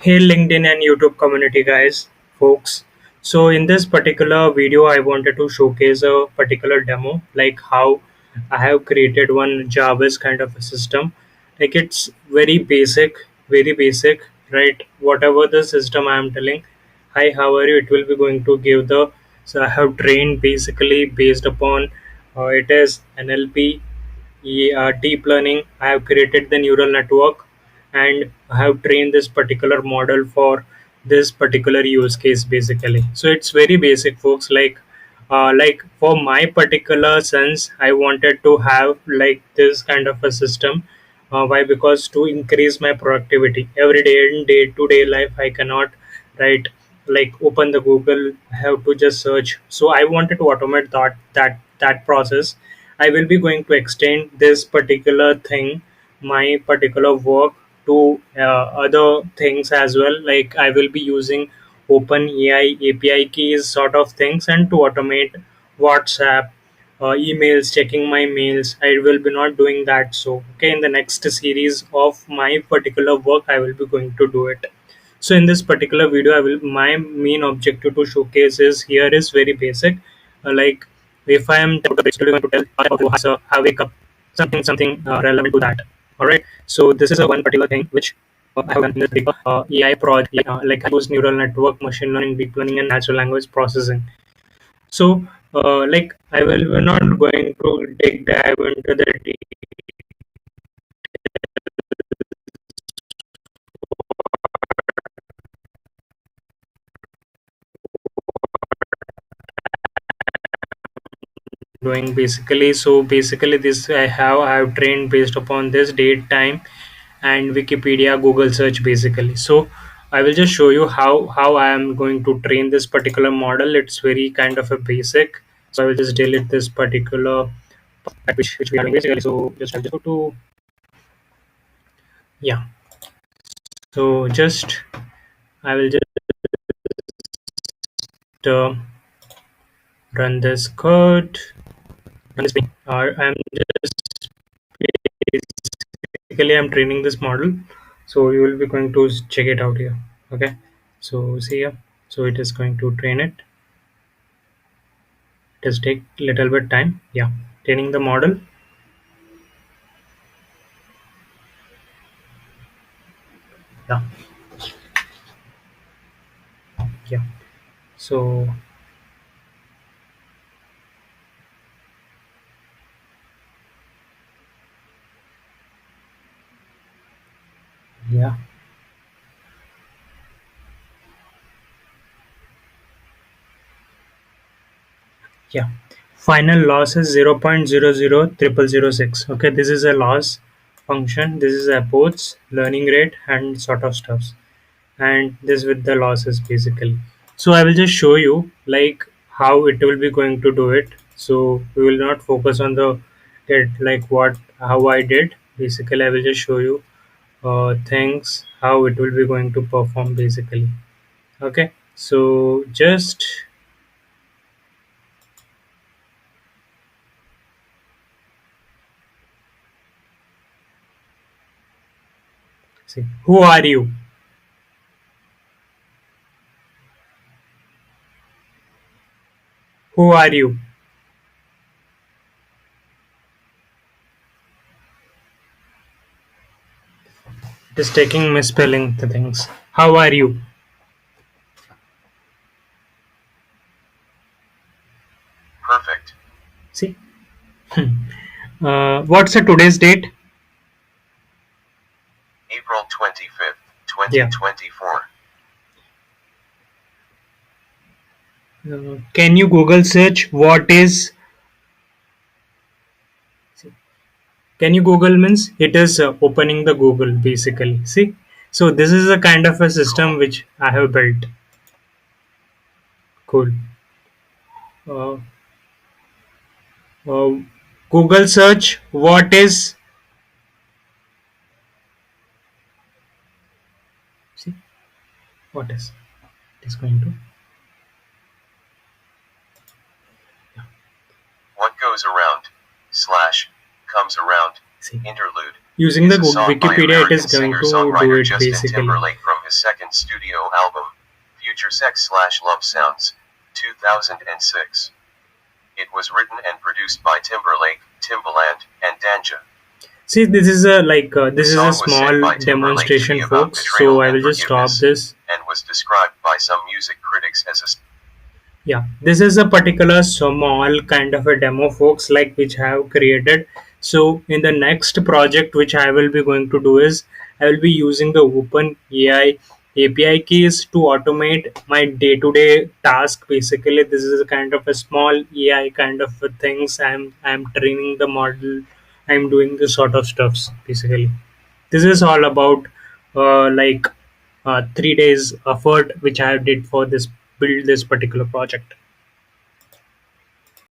Hey LinkedIn and YouTube community guys, folks. So in this particular video, I wanted to showcase a particular demo, like how I have created one Jarvis kind of a system. Like it's very basic, right? Whatever the system I am telling, hi, how are you? It will be going to give the. So I have trained basically based upon it is NLP, deep learning. I have created the neural network and I have trained this particular model for this particular use case basically. So it's very basic, folks. Like for my particular sense, I wanted to have like this kind of a system. Why? Because to increase my productivity every day in day to day life, I cannot right like open the Google. I have to just search. So I wanted to automate that process. I will be going to extend this particular thing, my particular work, to other things as well. Like I will be using OpenAI API keys, sort of things, and to automate WhatsApp, emails, checking my mails. I will be not doing that. So, okay, in the next series of my particular work, I will be going to do it. So in this particular video, I will my main objective to showcase is here is very basic. Like if I am basically going to tell how I wake up, something relevant to that. All right. So this is a one particular thing which I have done in this particular AI project. Like I use neural network, machine learning, deep learning, and natural language processing. So like I will we're not going to dive into the doing basically. So basically this I have trained based upon this date, time, and Wikipedia, Google search basically. So I will just show you how I am going to train this particular model. It's very kind of a basic. So I will just delete this particular part which we are doing basically. So just go to, yeah. So just I will just uh, run this code. Run this thing. I'm just basically I'm training this model. So you will be going to check it out here. Okay. So see here. So it is going to train it. It does take little bit time. Yeah. Training the model. Yeah. Yeah. So yeah. Yeah. Final loss is 0.000006. Okay. This is a loss function. This is approach, learning rate, and sort of stuffs. And this with the losses basically. So I will just show you like how it will be going to do it. So we will not focus on the it like what how I did. Basically, I will just show you things how it will be going to perform basically. Okay. So just see, who are you? Who are you? Just taking misspelling the things. How are you? Perfect. See. What's the today's date? April 25th, Yeah. 2024. Can you Google search what is? Can you Google means it is opening the Google basically. See, so this is a kind of a system Cool. which I have built. Cool. Uh, uh, Google search what is? See what is? It is going to What goes around slash comes around see. Interlude Using the is a song by Wikipedia, it is American going to do singer-songwriter it Justin basically. Timberlake from his second studio album, Future Sex/Love Sounds, 2006. It was written and produced by Timberlake, Timbaland, and Danja. See, this is a The this is a song was said small by Timberlake to be demonstration, about folks. So betrayal I and will just stop forgiveness, this. and was described by some music critics as a Yeah, this is a particular small kind of a demo, folks, like which I have created. So in the next project which I will be going to do is I will be using the OpenAI API keys to automate my day-to-day task. Basically, this is a kind of a small AI kind of a things. I'm training the model. I'm doing this sort of stuffs basically. This is all about 3 days effort which I did for this build this particular project.